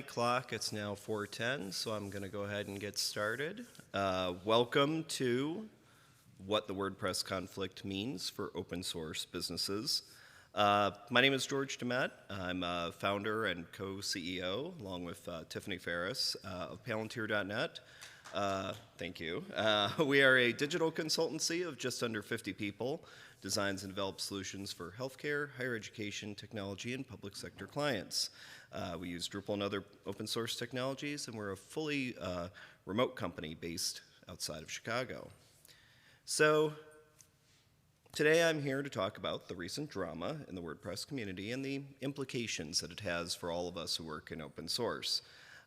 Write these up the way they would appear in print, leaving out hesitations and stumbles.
Clock, it's now 4:10, so I'm going to go ahead and get started. Welcome to What the WordPress Conflict Means for Open Source Businesses. My name is George Demet. I'm a founder and co-CEO, along with Tiffany Ferris of Palantir.net. Thank you. We are a digital consultancy of just under 50 people, designs and develops solutions for healthcare, higher education, technology, and public sector clients. We use Drupal and other open source technologies, and we're a fully remote company based outside of Chicago. So today I'm here to talk about the recent drama in the WordPress community and the implications that it has for all of us who work in open source.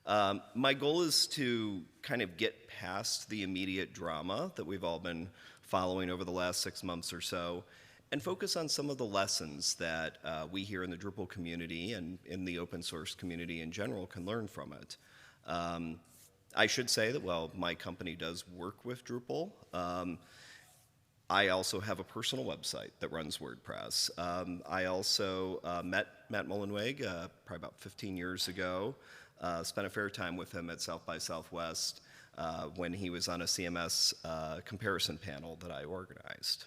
My goal is to kind of get past the immediate drama that we've all been following over the last 6 months or so, and focus on some of the lessons that we here in the Drupal community and in the open source community in general can learn from it. I should say that while my company does work with Drupal, I also have a personal website that runs WordPress. I also met Matt Mullenweg probably about 15 years ago, spent a fair time with him at South by Southwest when he was on a CMS comparison panel that I organized.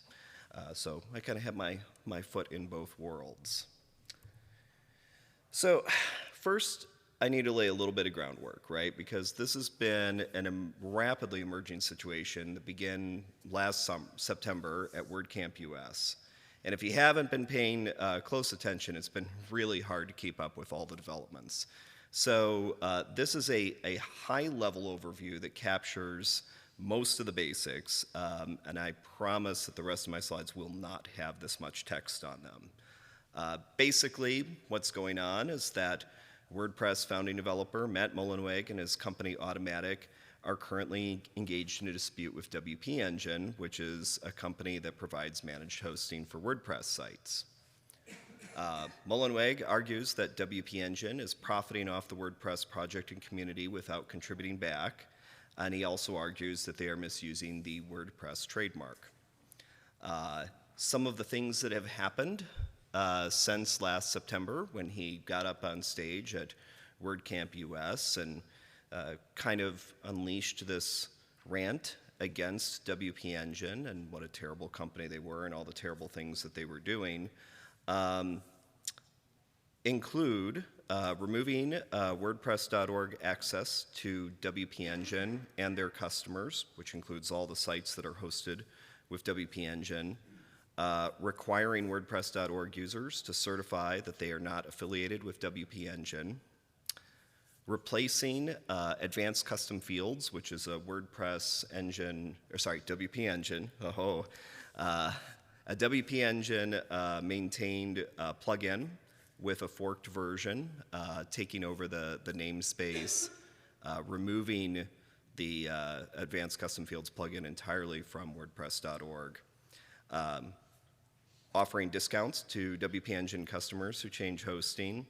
So I kind of have my foot in both worlds. So first, I need to lay a little bit of groundwork, right? Because this has been a rapidly emerging situation that began last September at WordCamp US. And if you haven't been paying close attention, it's been really hard to keep up with all the developments. So this is a high-level overview that captures most of the basics, and I promise that the rest of my slides will not have this much text on them. Basically, what's going on is that WordPress founding developer Matt Mullenweg and his company Automatic are currently engaged in a dispute with WP Engine, which is a company that provides managed hosting for WordPress sites. Mullenweg argues that WP Engine is profiting off the WordPress project and community without contributing back, and he also argues that they are misusing the WordPress trademark. Some of the things that have happened since last September when he got up on stage at WordCamp US and kind of unleashed this rant against WP Engine and what a terrible company they were and all the terrible things that they were doing, include removing WordPress.org access to WP Engine and their customers, which includes all the sites that are hosted with WP Engine, requiring WordPress.org users to certify that they are not affiliated with WP Engine, replacing advanced custom fields, which is a WordPress engine, or sorry, WP Engine, a WP Engine maintained plugin with a forked version, taking over the namespace, removing the advanced custom fields plugin entirely from WordPress.org, offering discounts to WP Engine customers who change hosting,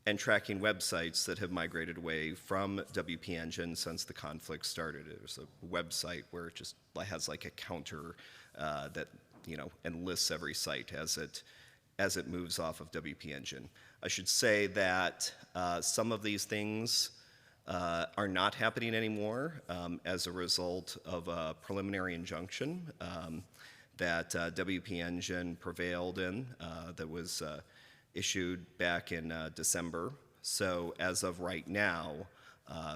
and tracking websites that have migrated away from WP Engine since the conflict started. It was a website where it just has like a counter that and lists every site as it moves off of WP Engine. I should say that some of these things are not happening anymore as a result of a preliminary injunction that WP Engine prevailed in that was issued back in December. So as of right now,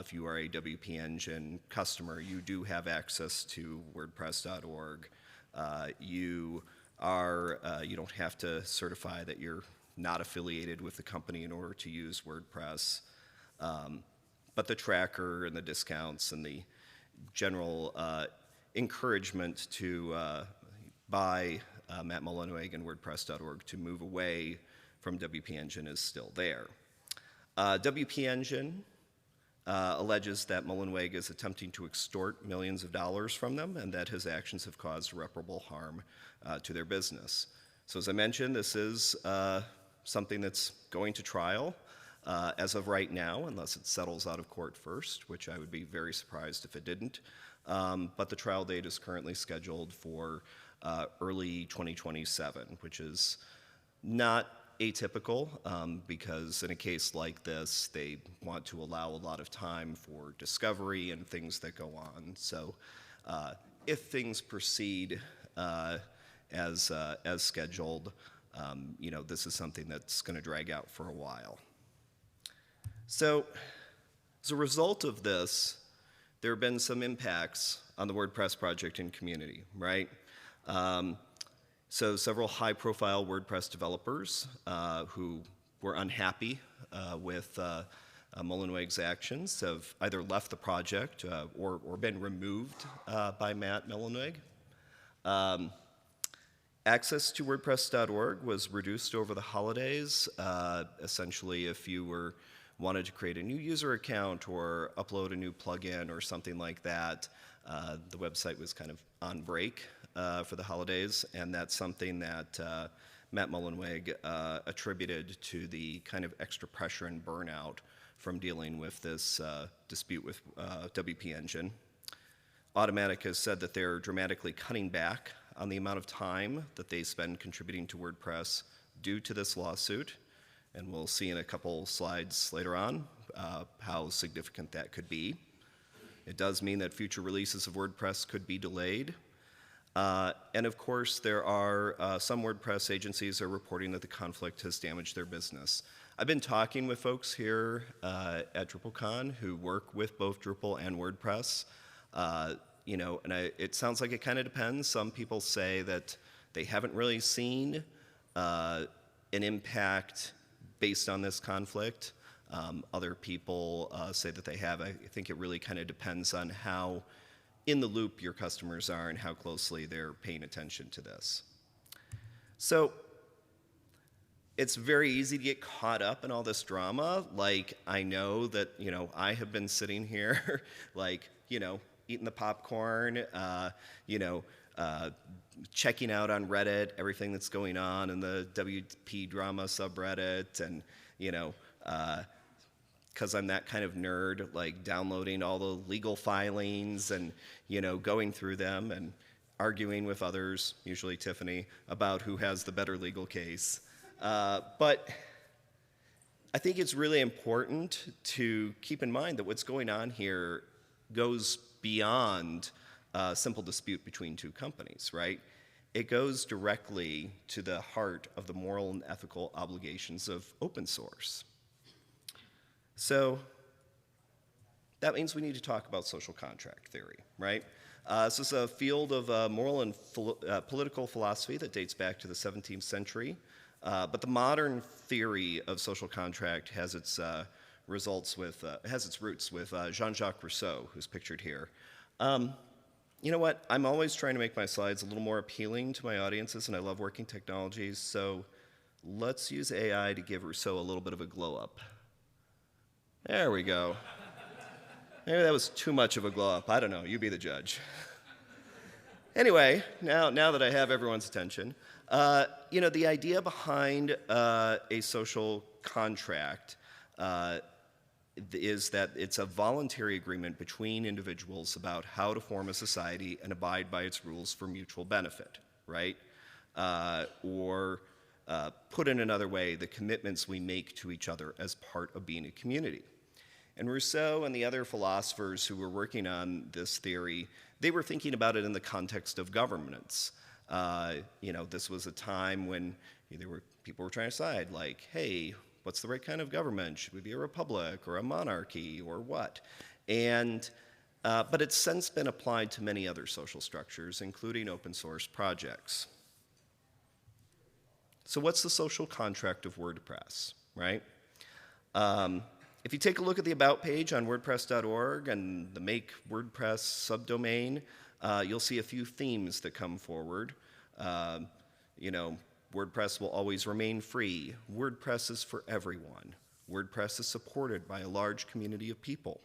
if you are a WP Engine customer, you do have access to WordPress.org. You don't have to certify that you're not affiliated with the company in order to use WordPress. But the tracker and the discounts and the general encouragement to by Matt Mullenweg and WordPress.org to move away from WP Engine is still there. WP Engine alleges that Mullenweg is attempting to extort millions of dollars from them and that his actions have caused irreparable harm to their business. So as I mentioned, this is something that's going to trial as of right now, unless it settles out of court first, which I would be very surprised if it didn't. But the trial date is currently scheduled for early 2027, which is not atypical because in a case like this, they want to allow a lot of time for discovery and things that go on. So if things proceed as scheduled, this is something that's going to drag out for a while. So as a result of this, there have been some impacts on the WordPress project and community, right? So several high-profile WordPress developers who were unhappy with Mullenweg's actions have either left the project or been removed by Matt Mullenweg. Access to WordPress.org was reduced over the holidays. Essentially, if you wanted to create a new user account or upload a new plugin or something like that, the website was kind of on break for the holidays, and that's something that Matt Mullenweg attributed to the kind of extra pressure and burnout from dealing with this dispute with WP Engine. Automattic has said that they're dramatically cutting back on the amount of time that they spend contributing to WordPress due to this lawsuit, and we'll see in a couple slides later on how significant that could be. It does mean that future releases of WordPress could be delayed. And of course, there are some WordPress agencies are reporting that the conflict has damaged their business. I've been talking with folks here at DrupalCon who work with both Drupal and WordPress. It sounds like it kind of depends. Some people say that they haven't really seen an impact based on this conflict. Other people say that they have. I think it really kind of depends on how in the loop your customers are and how closely they're paying attention to this. So it's very easy to get caught up in all this drama. Like, I know that, I have been sitting here, eating the popcorn, checking out on Reddit everything that's going on in the WP drama subreddit, and, because I'm that kind of nerd, like downloading all the legal filings and, going through them and arguing with others, usually Tiffany, about who has the better legal case. But I think it's really important to keep in mind that what's going on here goes beyond a simple dispute between two companies, right? It goes directly to the heart of the moral and ethical obligations of open source. So that means we need to talk about social contract theory, right? This is a field of moral and political philosophy that dates back to the 17th century. But the modern theory of social contract has its roots with Jean-Jacques Rousseau, who's pictured here. You know what? I'm always trying to make my slides a little more appealing to my audiences, and I love working technologies, so let's use AI to give Rousseau a little bit of a glow up. There we go. Maybe that was too much of a glow up. I don't know. You be the judge. Anyway, now that I have everyone's attention, the idea behind a social contract is that it's a voluntary agreement between individuals about how to form a society and abide by its rules for mutual benefit, right? Or put in another way, the commitments we make to each other as part of being a community. And Rousseau and the other philosophers who were working on this theory, they were thinking about it in the context of governance. This was a time when people were trying to decide, like, hey, what's the right kind of government? Should we be a republic or a monarchy or what? But it's since been applied to many other social structures, including open source projects. So what's the social contract of WordPress, right? If you take a look at the About page on WordPress.org and the Make WordPress subdomain, you'll see a few themes that come forward. WordPress will always remain free. WordPress is for everyone. WordPress is supported by a large community of people.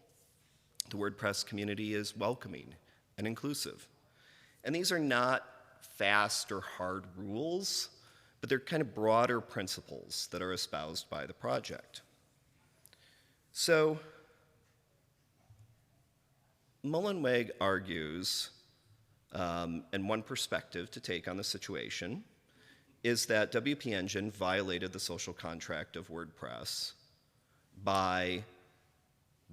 The WordPress community is welcoming and inclusive. And these are not fast or hard rules, but they're kind of broader principles that are espoused by the project. So, Mullenweg argues, and one perspective to take on the situation, is that WP Engine violated the social contract of WordPress by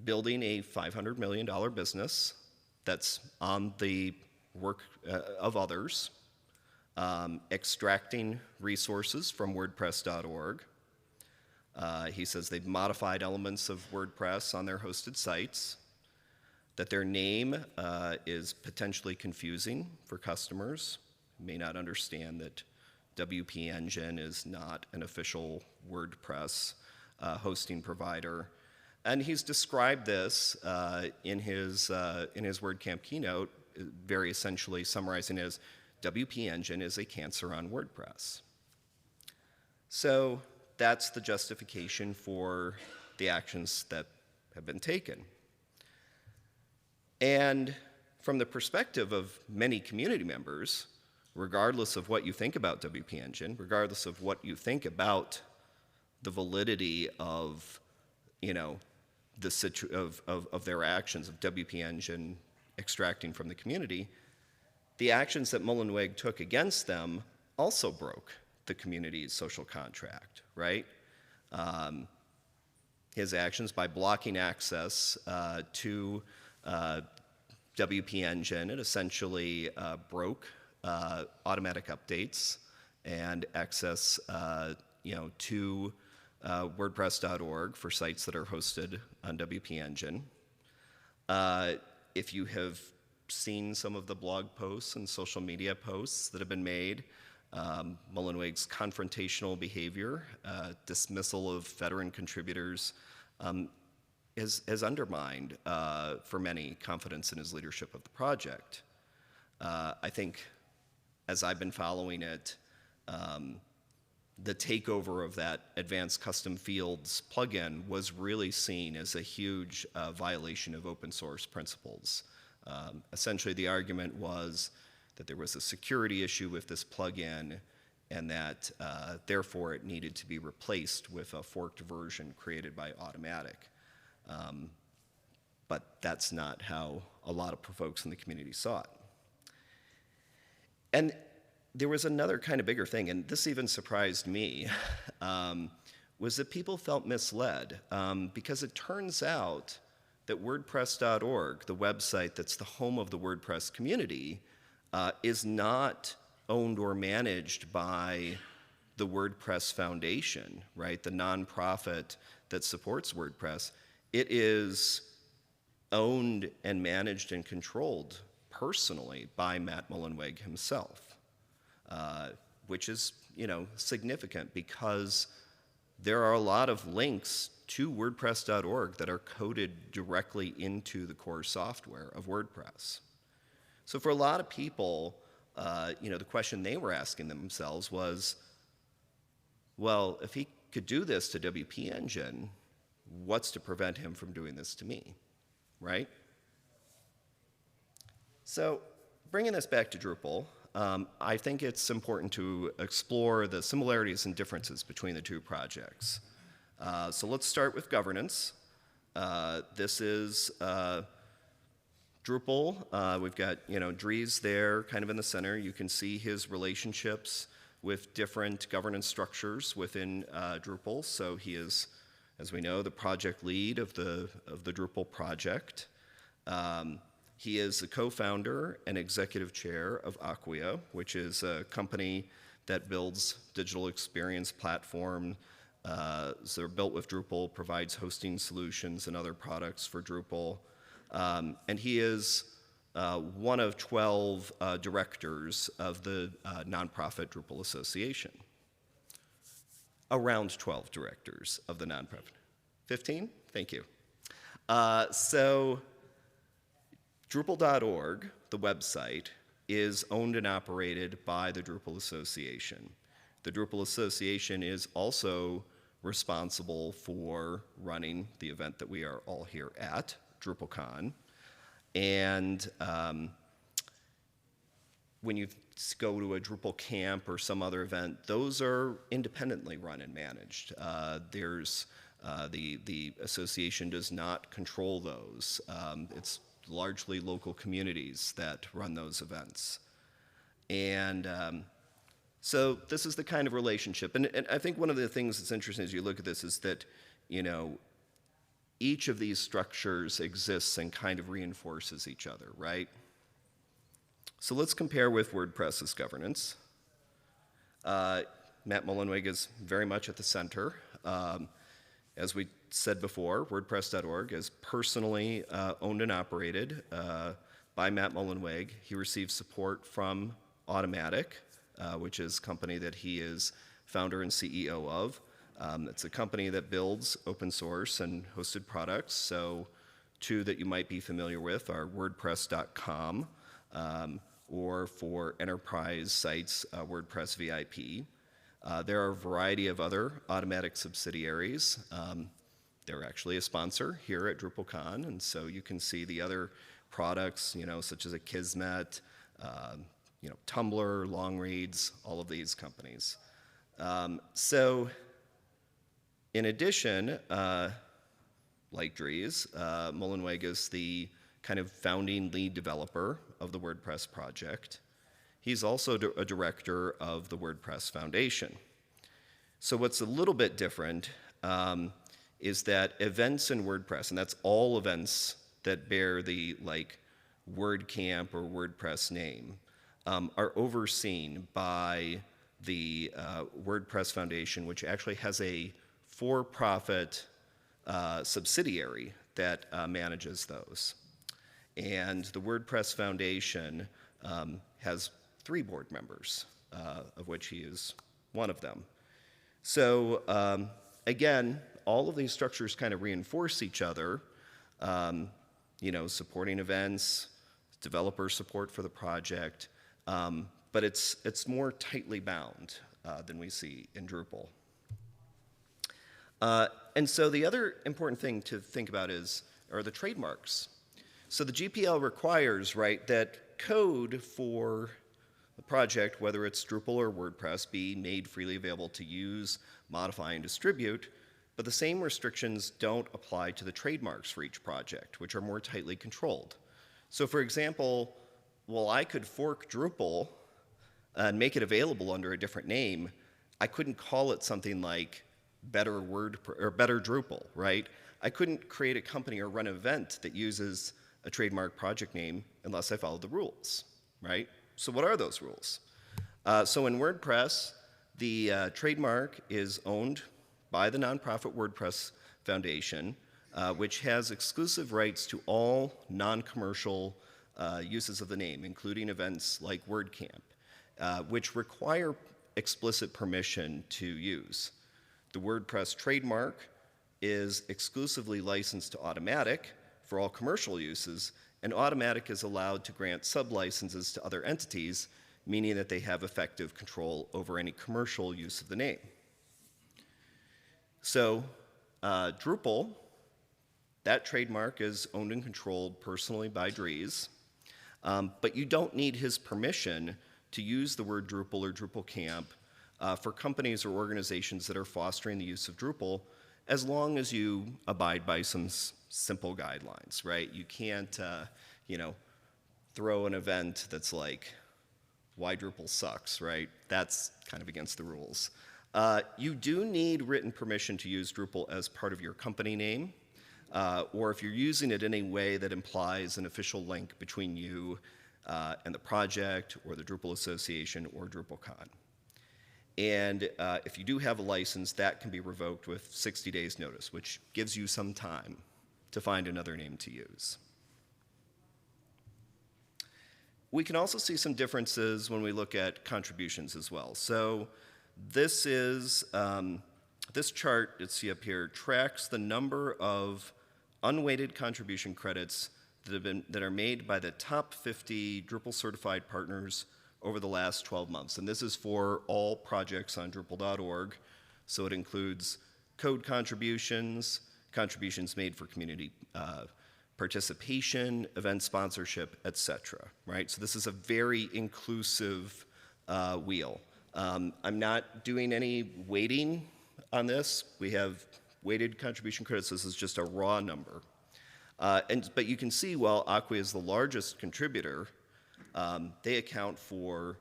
building a $500 million business that's on the work of others, extracting resources from WordPress.org. He says they've modified elements of WordPress on their hosted sites, that their name is potentially confusing for customers who may not understand that WP Engine is not an official WordPress hosting provider. And he's described this in his WordCamp keynote, very essentially summarizing it as WP Engine is a cancer on WordPress. So that's the justification for the actions that have been taken. And from the perspective of many community members, regardless of what you think about WP Engine, regardless of what you think about the validity of, of their actions, of WP Engine extracting from the community, the actions that Mullenweg took against them also broke the community's social contract, right? His actions by blocking access to WP Engine, it essentially broke automatic updates and access, to WordPress.org for sites that are hosted on WP Engine. If you have seen some of the blog posts and social media posts that have been made, Mullenweg's confrontational behavior, dismissal of veteran contributors, has undermined, for many, confidence in his leadership of the project. I think, as I've been following it, the takeover of that advanced custom fields plugin was really seen as a huge violation of open source principles. Essentially, the argument was that there was a security issue with this plugin and that therefore it needed to be replaced with a forked version created by Automatic. But that's not how a lot of folks in the community saw it. And there was another kind of bigger thing, and this even surprised me, was that people felt misled, because it turns out that WordPress.org, the website that's the home of the WordPress community, is not owned or managed by the WordPress Foundation, right? The nonprofit that supports WordPress. It is owned and managed and controlled personally by Matt Mullenweg himself, which is, significant because there are a lot of links to WordPress.org that are coded directly into the core software of WordPress. So for a lot of people, the question they were asking themselves was, well, if he could do this to WP Engine, what's to prevent him from doing this to me, right? So bringing this back to Drupal, I think it's important to explore the similarities and differences between the two projects. So let's start with governance. This is Drupal. We've got, Dries there kind of in the center. You can see his relationships with different governance structures within Drupal. So he is, as we know, the project lead of the Drupal project. He is the co-founder and executive chair of Acquia, which is a company that builds digital experience platform. So they're built with Drupal, provides hosting solutions and other products for Drupal. And he is one of 12 directors of the nonprofit Drupal Association. Around 12 directors of the nonprofit. 15? Thank you. So Drupal.org, the website, is owned and operated by the Drupal Association. The Drupal Association is also responsible for running the event that we are all here at, DrupalCon. And when you go to a Drupal camp or some other event, those are independently run and managed. The association does not control those. It's largely local communities that run those events. And So this is the kind of relationship. And I think one of the things that's interesting as you look at this is that, each of these structures exists and kind of reinforces each other, right? So let's compare with WordPress's governance. Matt Mullenweg is very much at the center. As we said before, WordPress.org is personally owned and operated by Matt Mullenweg. He receives support from Automatic, which is a company that he is founder and CEO of. It's a company that builds open source and hosted products. So two that you might be familiar with are WordPress.com, or for enterprise sites, WordPress VIP. There are a variety of other Automatic subsidiaries. They're actually a sponsor here at DrupalCon, and so you can see the other products, such as a Kismet, Tumblr, Longreads, all of these companies. So in addition, like Dries, Mullenweg is the kind of founding lead developer of the WordPress project. He's also a director of the WordPress Foundation. So what's a little bit different is that events in WordPress, and that's all events that bear the WordCamp or WordPress name, are overseen by the WordPress Foundation, which actually has a for-profit subsidiary that manages those. And the WordPress Foundation has 3 board members, of which he is one of them. So again, all of these structures kind of reinforce each other, supporting events, developer support for the project, but it's more tightly bound than we see in Drupal. And so the other important thing to think about are the trademarks. So the GPL requires, right, that code for the project, whether it's Drupal or WordPress, be made freely available to use, modify, and distribute, but the same restrictions don't apply to the trademarks for each project, which are more tightly controlled. So for example, while I could fork Drupal and make it available under a different name, I couldn't call it something like Better Drupal, right? I couldn't create a company or run an event that uses a trademark project name unless I followed the rules, right? So what are those rules? So in WordPress, the trademark is owned by the nonprofit WordPress Foundation, which has exclusive rights to all non-commercial uses of the name, including events like WordCamp, which require explicit permission to use. The WordPress trademark is exclusively licensed to Automatic for all commercial uses, and Automatic is allowed to grant sub-licenses to other entities, meaning that they have effective control over any commercial use of the name. So Drupal, that trademark is owned and controlled personally by Dries, but you don't need his permission to use the word Drupal or DrupalCamp for companies or organizations that are fostering the use of Drupal, as long as you abide by some simple guidelines, right? You can't, throw an event that's like, why Drupal sucks, right? That's kind of against the rules. You do need written permission to use Drupal as part of your company name, or if you're using it in a way that implies an official link between you and the project, or the Drupal Association, or DrupalCon. And if you do have a license, that can be revoked with 60 days notice, which gives you some time to find another name to use. We can also see some differences when we look at contributions as well. So this is, this chart that you see up here tracks the number of unweighted contribution credits that are made by the top 50 Drupal certified partners over the last 12 months. And this is for all projects on Drupal.org. So it includes code contributions, contributions made for community participation, event sponsorship, etc. Right? So this is a very inclusive wheel. I'm not doing any weighting on this. We have weighted contribution credits. This is just a raw number. But you can see while Acquia is the largest contributor, they account for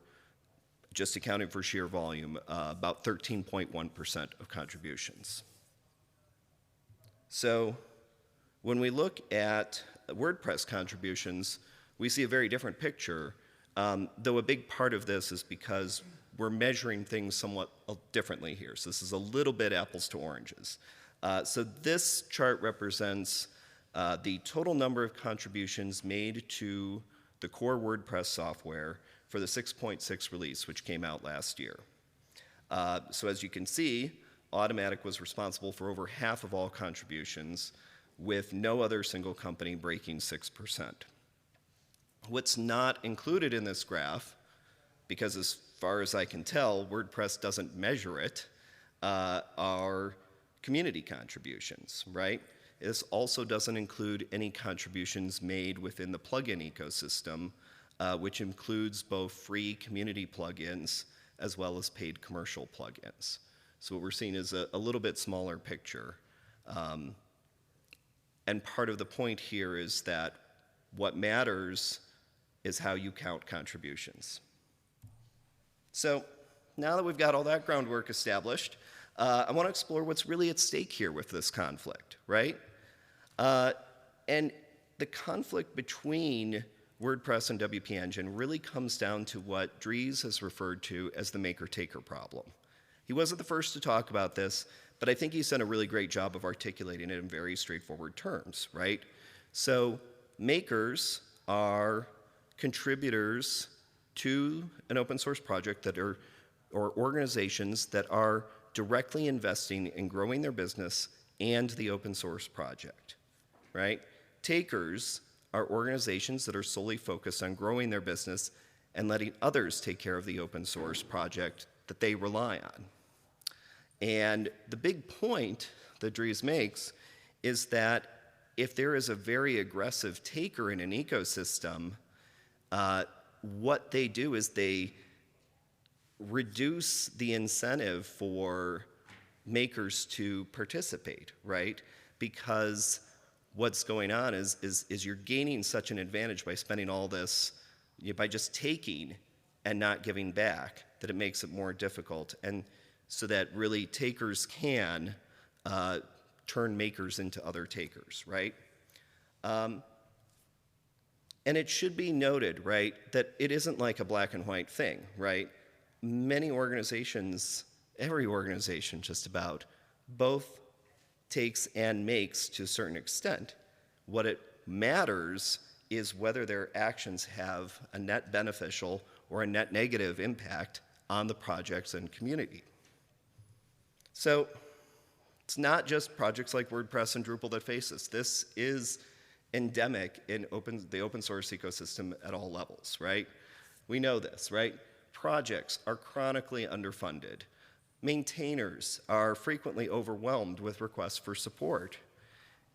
just accounting for sheer volume, about 13.1% of contributions. So when we look at WordPress contributions, we see a very different picture, though a big part of this is because we're measuring things somewhat differently here. So this is a little bit apples to oranges. So this chart represents the total number of contributions made to the core WordPress software for the 6.6 release, which came out last year. So as you can see, Automatic was responsible for over half of all contributions, with no other single company breaking 6%. What's not included in this graph, because as far as I can tell, WordPress doesn't measure it, are community contributions, right? This also doesn't include any contributions made within the plugin ecosystem, which includes both free community plugins as well as paid commercial plugins. So what we're seeing is a little bit smaller picture. And part of the point here is that what matters is how you count contributions. So now that we've got all that groundwork established, I want to explore what's really at stake here with this conflict, right? And the conflict between WordPress and WP Engine really comes down to what Dries has referred to as the maker-taker problem. He wasn't the first to talk about this, but I think he's done a really great job of articulating it in very straightforward terms, right? So makers are contributors to an open source project that are, or organizations that are directly investing in growing their business and the open source project, right? Takers are organizations that are solely focused on growing their business and letting others take care of the open source project that they rely on. And the big point that Dries makes is that if there is a very aggressive taker in an ecosystem, what they do is they reduce the incentive for makers to participate, right? Because what's going on is you're gaining such an advantage by spending all this, by just taking and not giving back, that it makes it more difficult. And so that really takers can turn makers into other takers, right? And it should be noted, right, that it isn't like a black and white thing, right? Many organizations, every organization just about, both takes and makes to a certain extent. What it matters is whether their actions have a net beneficial or a net negative impact on the projects and community. So it's not just projects like WordPress and Drupal that face this. This is endemic in the open source ecosystem at all levels, right? We know this, right? Projects are chronically underfunded. Maintainers are frequently overwhelmed with requests for support.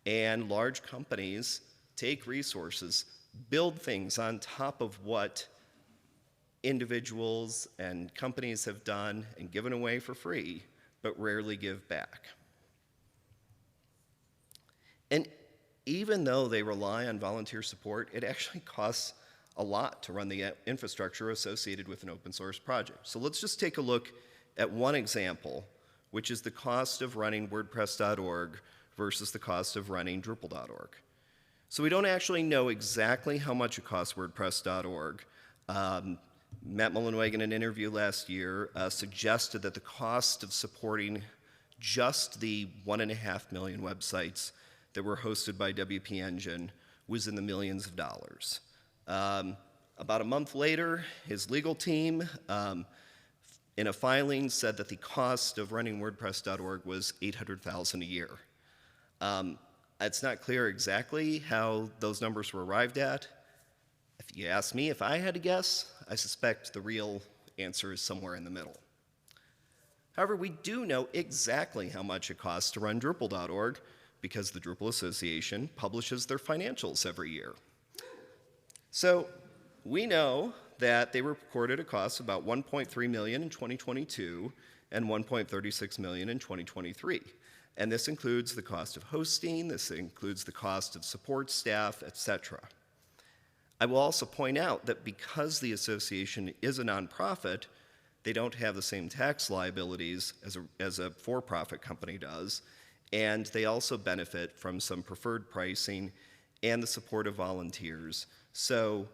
And large companies take resources, build things on top of what individuals and companies have done and given away for free, but rarely give back. And even though they rely on volunteer support, it actually costs a lot to run the infrastructure associated with an open source project. So let's just take a look at one example, which is the cost of running WordPress.org versus the cost of running Drupal.org. So we don't actually know exactly how much it costs WordPress.org. Matt Mullenweg, in an interview last year, suggested that the cost of supporting just the 1.5 million websites that were hosted by WP Engine was in the millions of dollars. About a month later, his legal team, in a filing, said that the cost of running WordPress.org was $800,000 a year. It's not clear exactly how those numbers were arrived at. If you ask me, if I had to guess, I suspect the real answer is somewhere in the middle. However, we do know exactly how much it costs to run Drupal.org because the Drupal Association publishes their financials every year. So we know that they recorded a cost of about $1.3 million in 2022 and $1.36 million in 2023. And this includes the cost of hosting, this includes the cost of support staff, etc. I will also point out that because the association is a nonprofit, they don't have the same tax liabilities as a for-profit company does, and they also benefit from some preferred pricing and the support of volunteers. So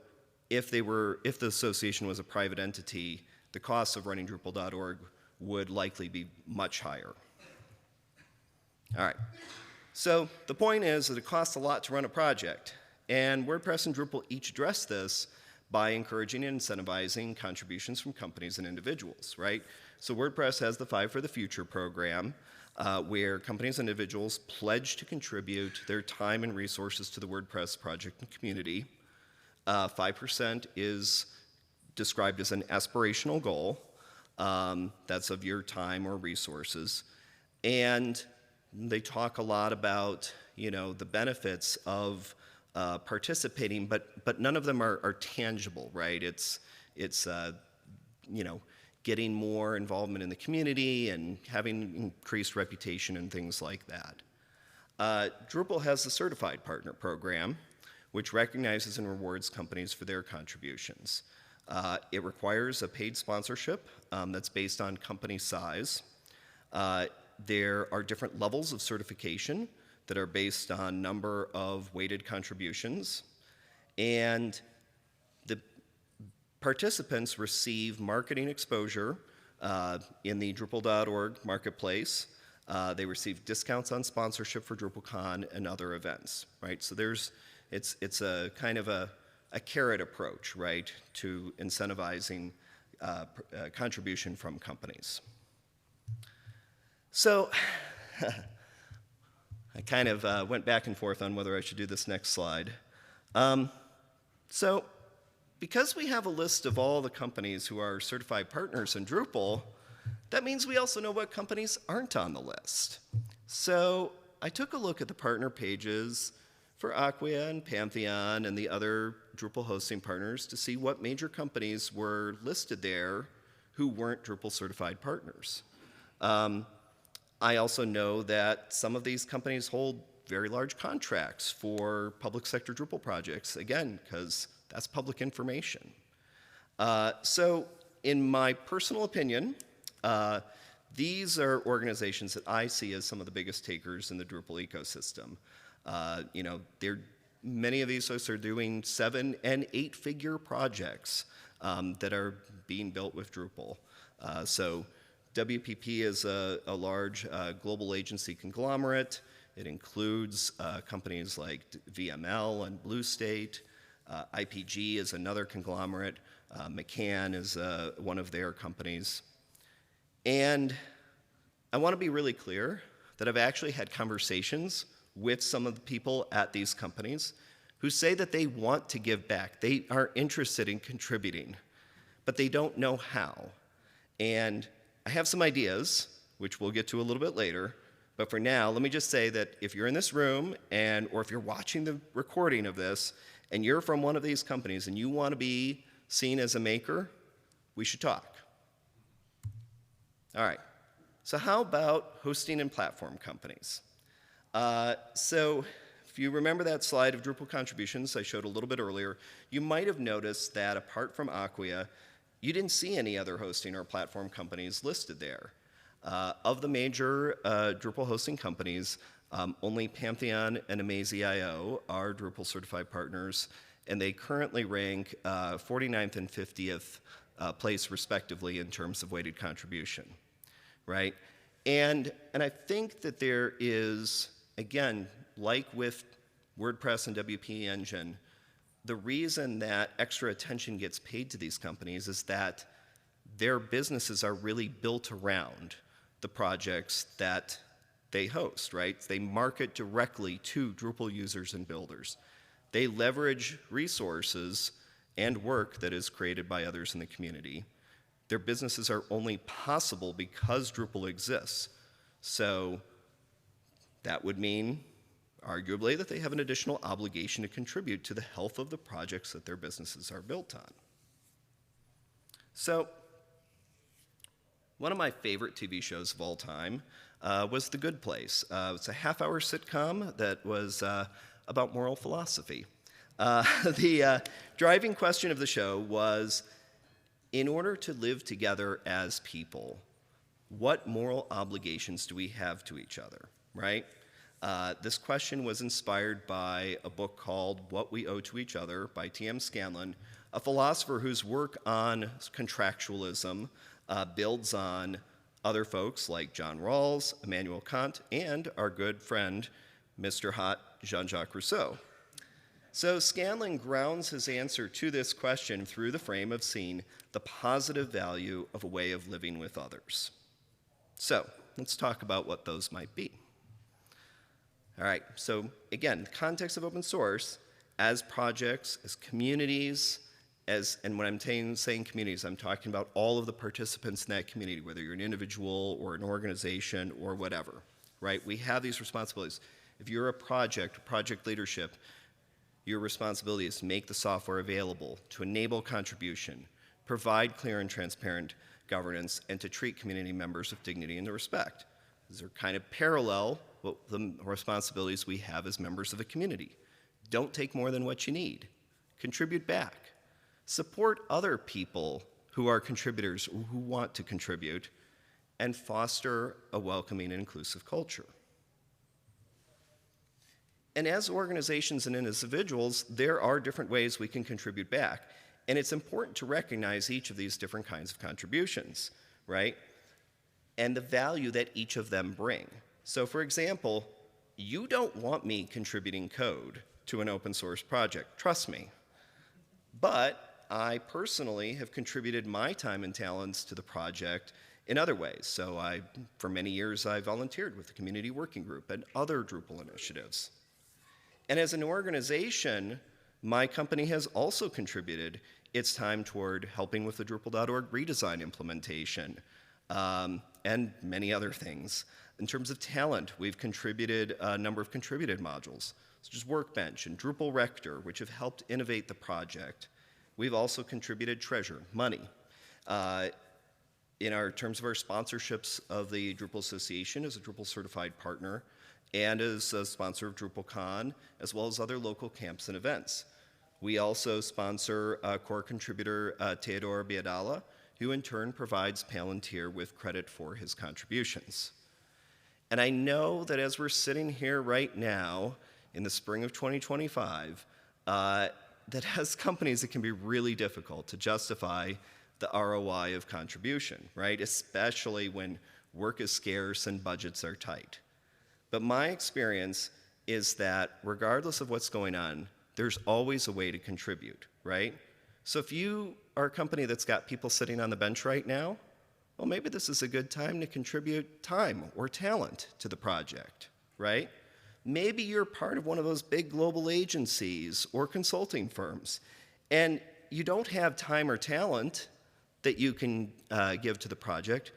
if the association was a private entity, the costs of running Drupal.org would likely be much higher. All right, so the point is that it costs a lot to run a project, and WordPress and Drupal each address this by encouraging and incentivizing contributions from companies and individuals, right? So WordPress has the Five for the Future program, where companies and individuals pledge to contribute their time and resources to the WordPress project and community. 5% is described as an aspirational goal. That's of your time or resources. And they talk a lot about, the benefits of participating, but none of them are tangible, right? It's getting more involvement in the community and having increased reputation and things like that. Drupal has the Certified Partner Program, which recognizes and rewards companies for their contributions. It requires a paid sponsorship that's based on company size. There are different levels of certification that are based on number of weighted contributions. And the participants receive marketing exposure in the Drupal.org marketplace. They receive discounts on sponsorship for DrupalCon and other events, right? So it's a kind of a carrot approach, right, to incentivizing contribution from companies. So I kind of went back and forth on whether I should do this next slide. So because we have a list of all the companies who are certified partners in Drupal, that means we also know what companies aren't on the list. So I took a look at the partner pages for Acquia and Pantheon and the other Drupal hosting partners to see what major companies were listed there who weren't Drupal certified partners. I also know that some of these companies hold very large contracts for public sector Drupal projects, again, because that's public information. So in my personal opinion, these are organizations that I see as some of the biggest takers in the Drupal ecosystem. Many of these folks are doing 7- and 8-figure projects that are being built with Drupal. So WPP is a large global agency conglomerate. It includes companies like VML and Blue State. IPG is another conglomerate. McCann is one of their companies. And I want to be really clear that I've actually had conversations with some of the people at these companies who say that they want to give back. They are interested in contributing, but they don't know how. And I have some ideas, which we'll get to a little bit later, but for now, let me just say that if you're in this room or if you're watching the recording of this and you're from one of these companies and you want to be seen as a maker, we should talk. All right, so how about hosting and platform companies? So if you remember that slide of Drupal contributions I showed a little bit earlier, you might have noticed that apart from Acquia, you didn't see any other hosting or platform companies listed there. Of the major Drupal hosting companies, only Pantheon and Amaze.io are Drupal certified partners, and they currently rank 49th and 50th place respectively in terms of weighted contribution, right? And I think that there is, again, like with WordPress and WP Engine, the reason that extra attention gets paid to these companies is that their businesses are really built around the projects that they host, right? They market directly to Drupal users and builders. They leverage resources and work that is created by others in the community. Their businesses are only possible because Drupal exists. So that would mean, arguably, that they have an additional obligation to contribute to the health of the projects that their businesses are built on. So one of my favorite TV shows of all time was The Good Place. It's a half-hour sitcom that was about moral philosophy. The driving question of the show was, in order to live together as people, what moral obligations do we have to each other, right? This question was inspired by a book called What We Owe to Each Other by T.M. Scanlon, a philosopher whose work on contractualism builds on other folks like John Rawls, Immanuel Kant, and our good friend, Mr. Hot, Jean-Jacques Rousseau. So Scanlon grounds his answer to this question through the frame of seeing the positive value of a way of living with others. So let's talk about what those might be. All right, so again, the context of open source as projects, as communities, and when I'm saying communities, I'm talking about all of the participants in that community, whether you're an individual or an organization or whatever, right? We have these responsibilities. If you're a project leadership, your responsibility is to make the software available, to enable contribution, provide clear and transparent governance, and to treat community members with dignity and respect. These are kind of parallel with the responsibilities we have as members of a community. Don't take more than what you need. Contribute back. Support other people who are contributors or who want to contribute, and foster a welcoming and inclusive culture. And as organizations and individuals, there are different ways we can contribute back. And it's important to recognize each of these different kinds of contributions, right? And the value that each of them bring. So for example, you don't want me contributing code to an open source project, trust me. But I personally have contributed my time and talents to the project in other ways. So for many years, I volunteered with the community working group and other Drupal initiatives. And as an organization, my company has also contributed its time toward helping with the Drupal.org redesign implementation and many other things. In terms of talent, we've contributed a number of contributed modules, such as Workbench and Drupal Rector, which have helped innovate the project. We've also contributed treasure, money. In terms of our sponsorships of the Drupal Association as a Drupal certified partner, and as a sponsor of DrupalCon, as well as other local camps and events. We also sponsor core contributor Teodor Biadala, who in turn provides Palantir with credit for his contributions. And I know that as we're sitting here right now, in the spring of 2025, that as companies, it can be really difficult to justify the ROI of contribution, right? Especially when work is scarce and budgets are tight. But my experience is that regardless of what's going on, there's always a way to contribute, right? So if you are a company that's got people sitting on the bench right now, well, maybe this is a good time to contribute time or talent to the project, right? Maybe you're part of one of those big global agencies or consulting firms, and you don't have time or talent that you can give to the project,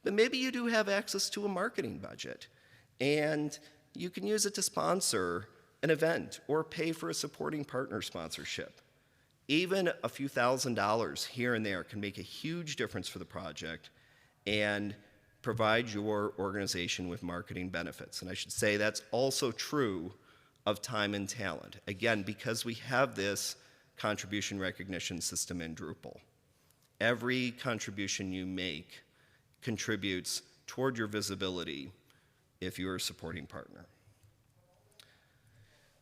but maybe you do have access to a marketing budget. And you can use it to sponsor an event or pay for a supporting partner sponsorship. Even a few $1,000s here and there can make a huge difference for the project and provide your organization with marketing benefits. And I should say that's also true of time and talent. Again, because we have this contribution recognition system in Drupal. Every contribution you make contributes toward your visibility if you're a supporting partner.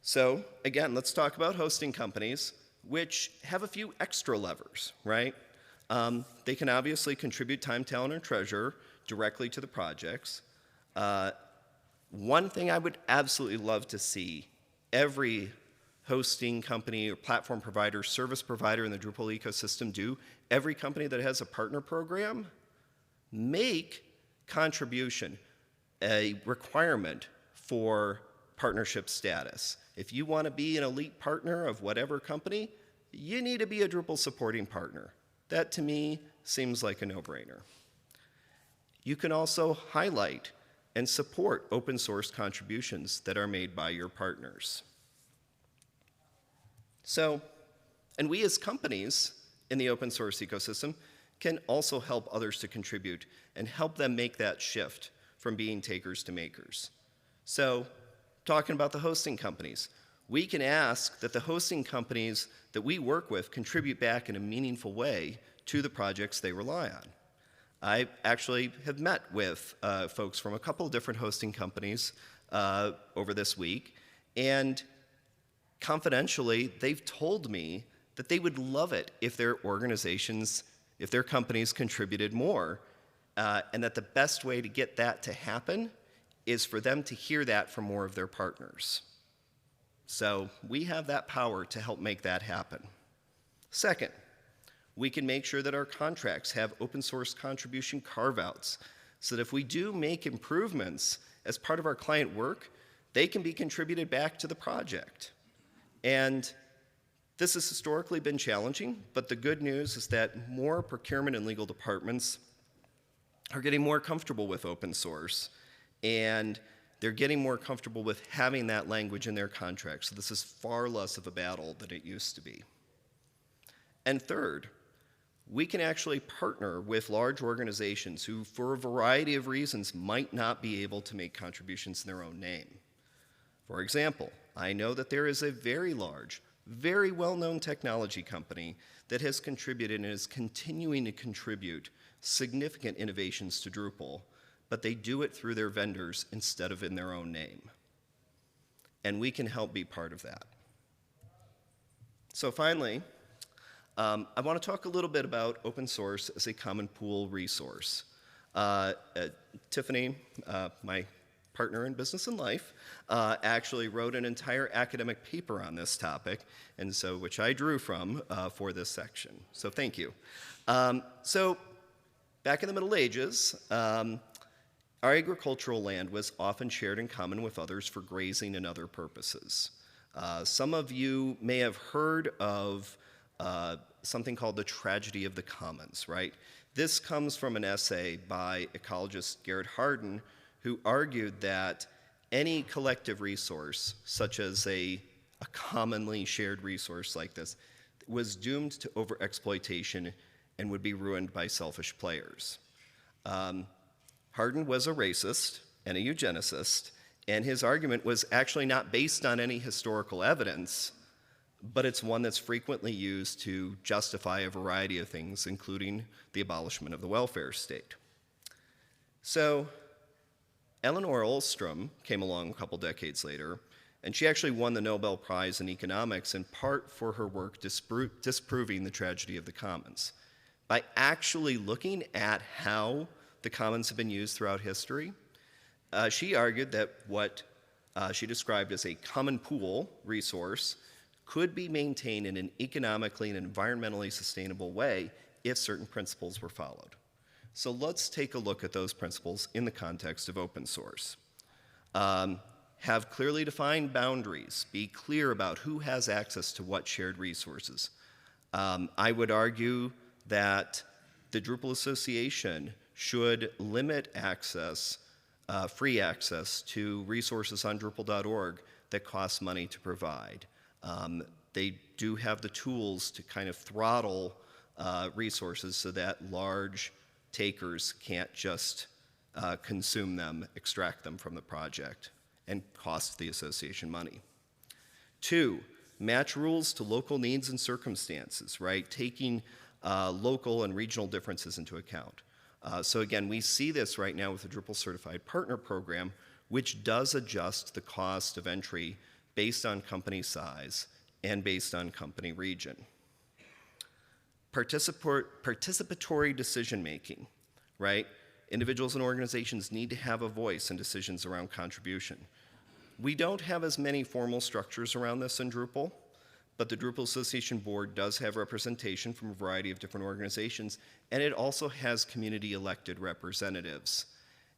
So again, let's talk about hosting companies, which have a few extra levers, right? They can obviously contribute time, talent, and treasure directly to the projects. One thing I would absolutely love to see every hosting company or platform provider, service provider in the Drupal ecosystem do, every company that has a partner program, make contribution a requirement for partnership status. If you want to be an elite partner of whatever company, you need to be a Drupal supporting partner. That to me seems like a no-brainer. You can also highlight and support open source contributions that are made by your partners. So, and we as companies in the open source ecosystem can also help others to contribute and help them make that shift from being takers to makers. So, talking about the hosting companies, we can ask that the hosting companies that we work with contribute back in a meaningful way to the projects they rely on. I actually have met with folks from a couple of different hosting companies over this week, and confidentially, they've told me that they would love it if their organizations, if their companies contributed more, and that the best way to get that to happen is for them to hear that from more of their partners. So we have that power to help make that happen. Second, we can make sure that our contracts have open source contribution carve-outs, so that if we do make improvements as part of our client work, they can be contributed back to the project. And this has historically been challenging, but the good news is that more procurement and legal departments are getting more comfortable with open source, and they're getting more comfortable with having that language in their contracts. So this is far less of a battle than it used to be. And third, we can actually partner with large organizations who, for a variety of reasons, might not be able to make contributions in their own name. For example, I know that there is a very large, very well-known technology company that has contributed and is continuing to contribute significant innovations to Drupal, but they do it through their vendors instead of in their own name. And we can help be part of that. So finally, I want to talk a little bit about open source as a common pool resource. Tiffany, my partner in business and life, actually wrote an entire academic paper on this topic, and so which I drew from for this section. So thank you. So back in the Middle Ages, our agricultural land was often shared in common with others for grazing and other purposes. Some of you may have heard of something called the tragedy of the commons, right? This comes from an essay by ecologist Garrett Hardin, who argued that any collective resource, such as a commonly shared resource like this, was doomed to overexploitation and would be ruined by selfish players. Hardin was a racist and a eugenicist, and his argument was actually not based on any historical evidence, but it's one that's frequently used to justify a variety of things, including the abolishment of the welfare state. So Eleanor Ostrom came along a couple decades later, and she actually won the Nobel Prize in economics in part for her work disproving the tragedy of the commons. By actually looking at how the commons have been used throughout history, she argued that what she described as a common pool resource could be maintained in an economically and environmentally sustainable way if certain principles were followed. So let's take a look at those principles in the context of open source. Have clearly defined boundaries. Be clear about who has access to what shared resources. I would argue that the Drupal Association should limit access, free access to resources on Drupal.org that cost money to provide. They do have the tools to kind of throttle resources so that large takers can't just consume them, extract them from the project, and cost the association money. 2, match rules to local needs and circumstances, right? Taking local and regional differences into account. So again, we see this right now with the Drupal Certified Partner Program, which does adjust the cost of entry based on company size and based on company region. Participatory decision-making, right? Individuals and organizations need to have a voice in decisions around contribution. We don't have as many formal structures around this in Drupal, but the Drupal Association Board does have representation from a variety of different organizations, and it also has community-elected representatives.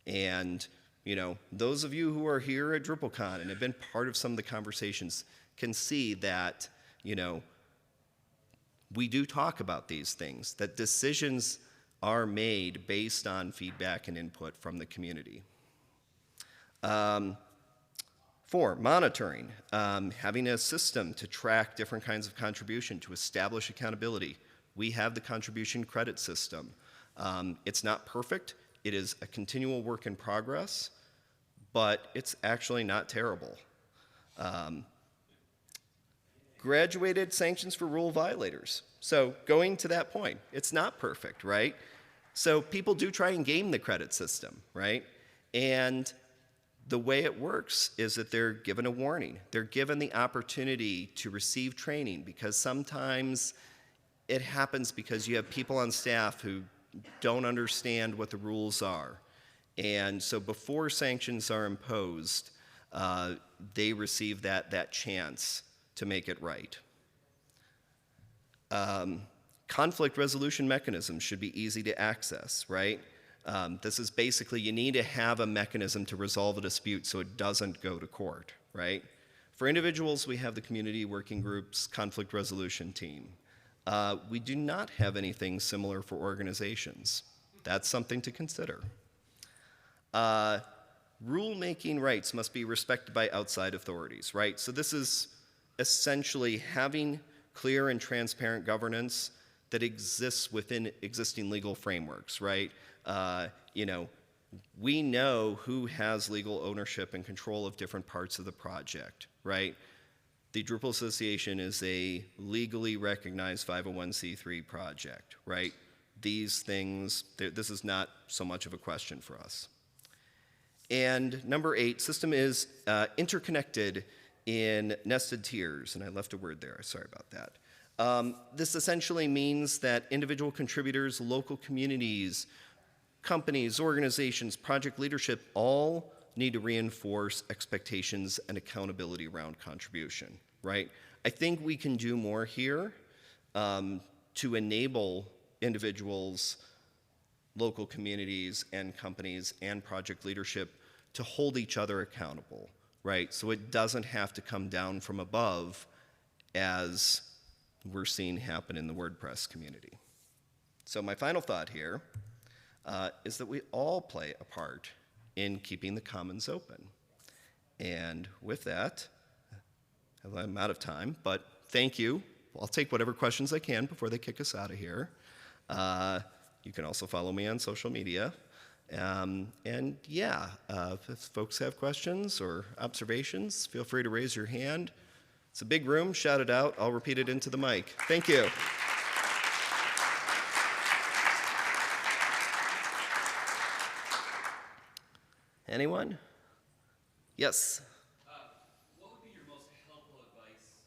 And, you know, those of you who are here at DrupalCon and have been part of some of the conversations can see that, you know, we do talk about these things, that decisions are made based on feedback and input from the community. 4, monitoring, having a system to track different kinds of contribution, to establish accountability. We have the contribution credit system. It's not perfect. It is a continual work in progress, but it's actually not terrible. graduated sanctions for rule violators. So going to that point, it's not perfect, right? So people do try and game the credit system, right? And the way it works is that they're given a warning. They're given the opportunity to receive training, because sometimes it happens because you have people on staff who don't understand what the rules are. And so before sanctions are imposed, they receive that chance to make it right. Conflict resolution mechanisms should be easy to access, right? This is basically, you need to have a mechanism to resolve a dispute so it doesn't go to court, right? For individuals, we have the community working groups conflict resolution team. We do not have anything similar for organizations. That's something to consider. Rule-making rights must be respected by outside authorities, right? So this is essentially having clear and transparent governance that exists within existing legal frameworks, right? We know who has legal ownership and control of different parts of the project, right? The Drupal Association is a legally recognized 501c3 project, right? These things, this is not so much of a question for us. And number 8, system is interconnected in nested tiers, and I left a word there, sorry about that. This essentially means that individual contributors, local communities, companies, organizations, project leadership, all need to reinforce expectations and accountability around contribution, right? I think we can do more here to enable individuals, local communities, and companies, and project leadership to hold each other accountable, right? So it doesn't have to come down from above, as we're seeing happen in the WordPress community. So my final thought here is that we all play a part in keeping the commons open. And with that, I'm out of time, but thank you. I'll take whatever questions I can before they kick us out of here. You can also follow me on social media. And yeah, if folks have questions or observations, feel free to raise your hand. It's a big room, shout it out. I'll repeat it into the mic. Thank you. Anyone? Yes? What would be your most helpful advice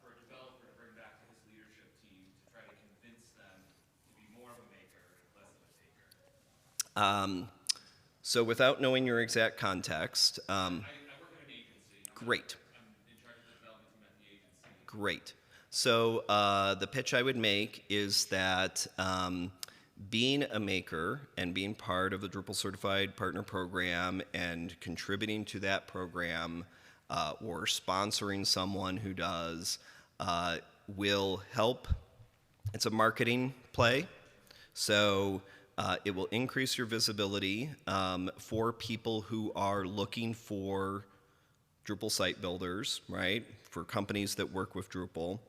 for a developer to bring back to his leadership team to try to convince them to be more of a maker, less of a taker? So without knowing your exact context, I work at an agency. Great. I'm in charge of the development team at the agency. Great. So the pitch I would make is that being a maker and being part of the Drupal Certified Partner Program and contributing to that program or sponsoring someone who does will help. It's a marketing play. So it will increase your visibility for people who are looking for Drupal site builders, right? For companies that work with Drupal.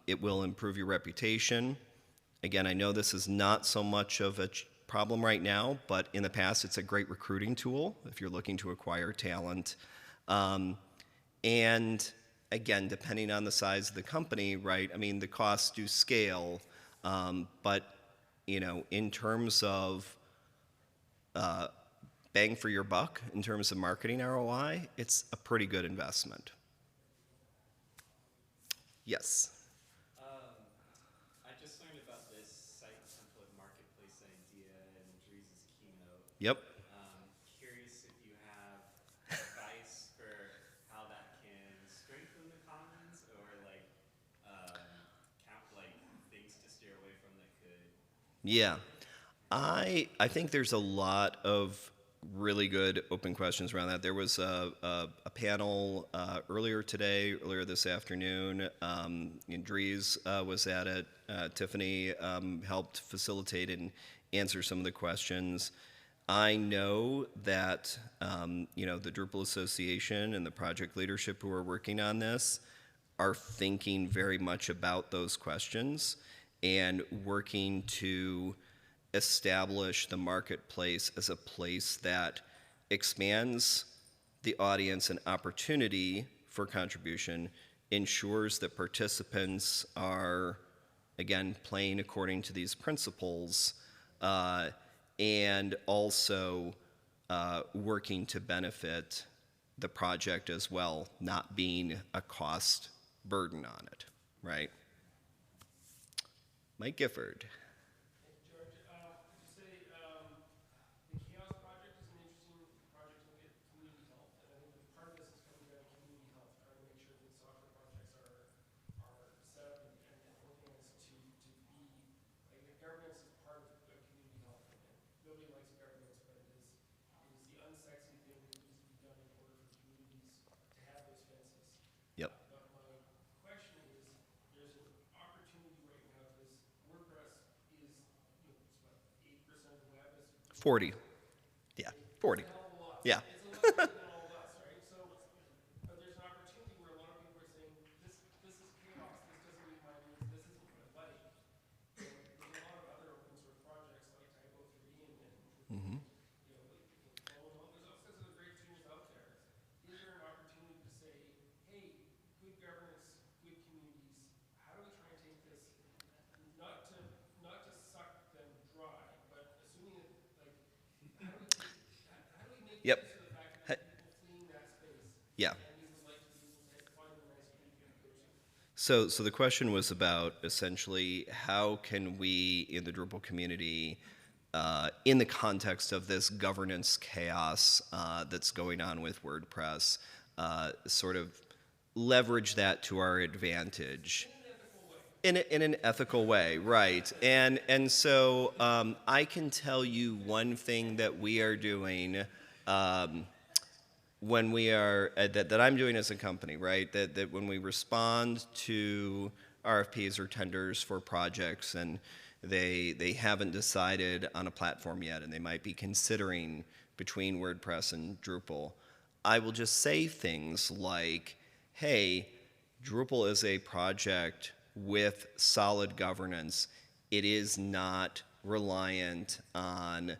It will improve your reputation. Again, I know this is not so much of a problem right now, but in the past it's a great recruiting tool if you're looking to acquire talent. And again, depending on the size of the company, right? I mean, the costs do scale, but in terms of bang for your buck, in terms of marketing ROI, it's a pretty good investment. Yes. I just learned about this site template marketplace idea in Dries' keynote. Yep. Curious if you have advice for how that can strengthen the commons, or things to steer away from that could. Yeah. I think there's a lot of really good open questions around that. There was a panel earlier this afternoon. Dries was at it. Tiffany helped facilitate and answer some of the questions. I know that the Drupal Association and the project leadership who are working on this are thinking very much about those questions and working to establish the marketplace as a place that expands the audience and opportunity for contribution ensures that participants are, again, playing according to these principles, and also working to benefit the project as well, not being a cost burden on it, right? Mike Gifford. George, would you say the Chaos Project is an interesting project to look at community health, and I think that part of this is coming down to community health, trying to make sure that software projects are set up and organized to be like the governance is part of community health, and nobody likes governance, but it is the unsexy thing that needs to be done in order for communities to have those fences. Yep. But my question is, there's an opportunity right now because WordPress is, it's what, 8% of the web is 40. Yeah, 40. a hell of a lot. Yeah. It's a lot bigger than all of us, right? So, but there's an opportunity where a lot of people are saying, this is chaos, this doesn't meet my needs, this isn't what I like. And there's a lot of other open source projects like Typo3 and there's all sorts of great tools out there. Is there an opportunity to say, hey, good governance, good communities, how do we try and take this, not to suck them dry, but assuming that, like, how do we make Yep. use of the fact that people fleeing that space Yeah. and we would like to be able to find a nice community to go to? So the question was about essentially how can we in the Drupal community, in the context of this governance chaos that's going on with WordPress, sort of leverage that to our advantage. In an ethical way, right? And so I can tell you one thing that we are doing when we are that I'm doing as a company, right? That when we respond to RFPs or tenders for projects and they haven't decided on a platform yet and they might be considering between WordPress and Drupal, I will just say things like, hey, Drupal is a project with solid governance. It is not reliant on,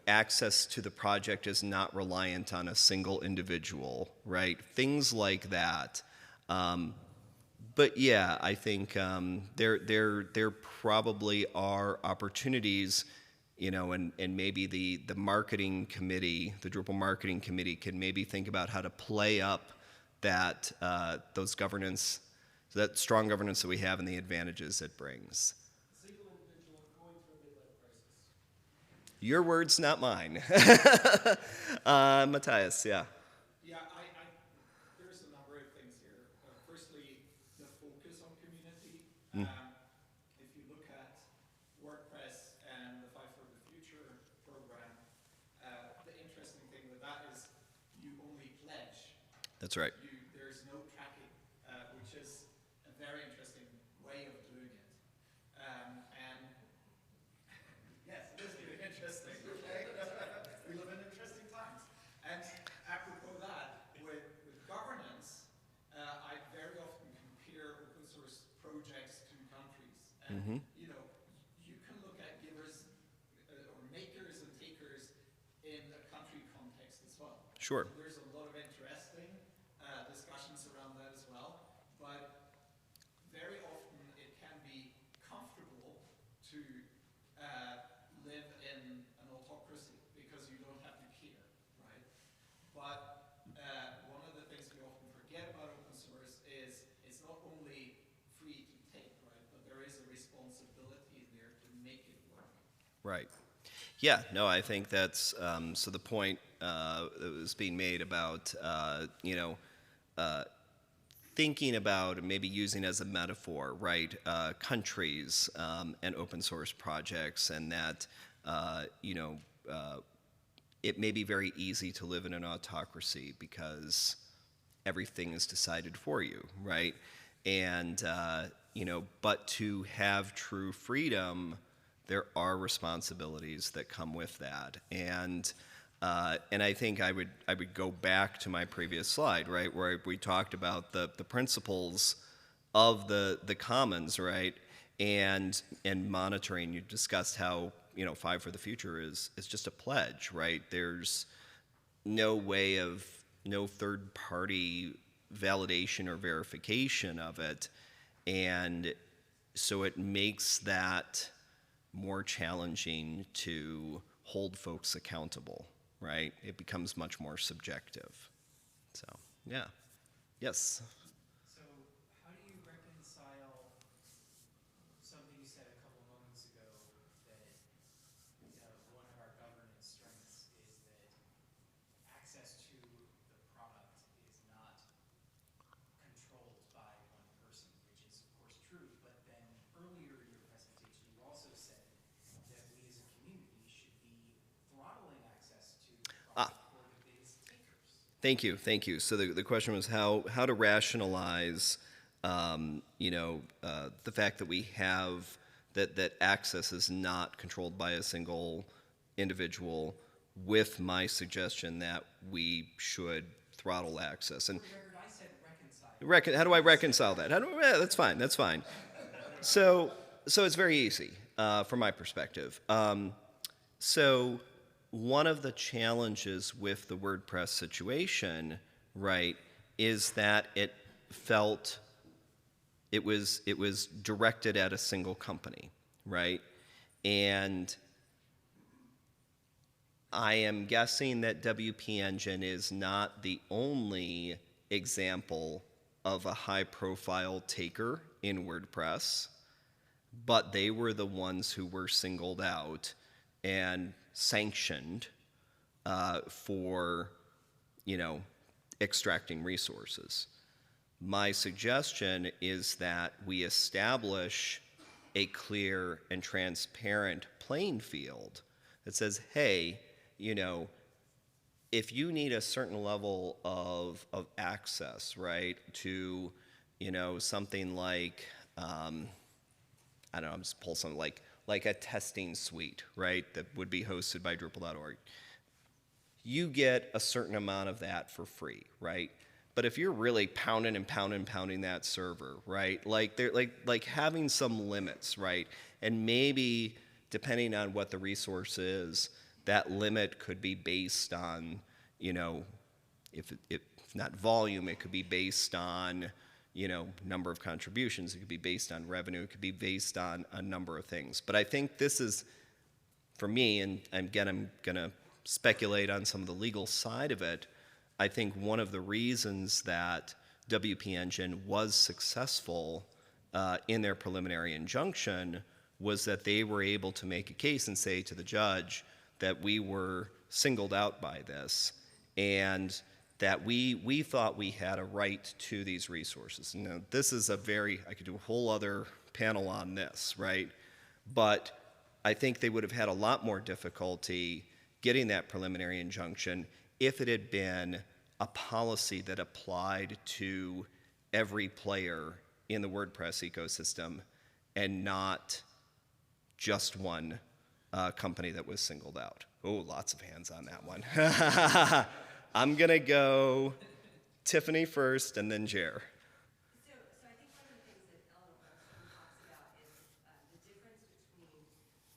access to the project is not reliant on a single individual, right? Things like that. But yeah, I think there probably are opportunities, and maybe the marketing committee, the Drupal marketing committee, can maybe think about how to play up that those governance, so that strong governance that we have and the advantages it brings. Single individual going through a midlife crisis. Your words, not mine. Matthias, yeah. Yeah, there's a number of things here. Firstly, the focus on community. If you look at WordPress and the Five for the Future program, the interesting thing with that is you only pledge. That's right. There's no tracking, which is a very interesting way of doing it. And yes, it is really interesting. We live in interesting times. And apropos that, with governance, I very often compare open source projects to countries. And you can look at givers or makers and takers in a country context as well. Sure. So there's a lot of interesting discussions around that as well. But very often it can be comfortable to live in an autocracy because you don't have to care, right? But one of the things we often forget about open source is it's not only free to take, right? But there is a responsibility there to make it work. Right. Yeah, no, I think that's, so the point that was being made about, thinking about and maybe using as a metaphor, right, countries and open source projects, and that, it may be very easy to live in an autocracy because everything is decided for you, right? And, but to have true freedom, there are responsibilities that come with that. And I think I would go back to my previous slide, right, where we talked about the principles of the commons, right, and monitoring. You discussed how Five for the Future is just a pledge, right? There's no way of no third party validation or verification of it. And so it makes that more challenging to hold folks accountable, right? It becomes much more subjective. So, yeah. Yes. So, how do you reconcile something you said a couple moments ago that one of our governance strengths is that access to the product is not controlled by one person, which is of course true, but then earlier in your presentation you also said that we as a community should be throttling access to the product for the biggest takers. Thank you, thank you. So the question was how to rationalize, the fact that we have that access is not controlled by a single individual, with my suggestion that we should throttle access. And For the record, I said reconcile. how do I reconcile that? That's fine. That's fine. So it's very easy from my perspective. So one of the challenges with the WordPress situation, right, is that it was directed at a single company, right? And I am guessing that WP Engine is not the only example of a high-profile taker in WordPress, but they were the ones who were singled out and sanctioned for, extracting resources. My suggestion is that we establish a clear and transparent playing field that says, hey, if you need a certain level of access, right, to, something like, I don't know, I'm just pull something like a testing suite, right, that would be hosted by Drupal.org. You get a certain amount of that for free, right? But if you're really pounding that server, right, like having some limits, right, and maybe depending on what the resource is, that limit could be based on, if not volume, it could be based on, number of contributions. It could be based on revenue. It could be based on a number of things. But I think this is, for me, and again, I'm going to speculate on some of the legal side of it, I think one of the reasons that WP Engine was successful in their preliminary injunction was that they were able to make a case and say to the judge that we were singled out by this, and that we thought we had a right to these resources. Now, this is I could do a whole other panel on this, right? But I think they would have had a lot more difficulty getting that preliminary injunction if it had been a policy that applied to every player in the WordPress ecosystem and not just one company that was singled out. Oh, lots of hands on that one. I'm going to go Tiffany first and then Jer. So I think one of the things that Ellen talks about is the difference between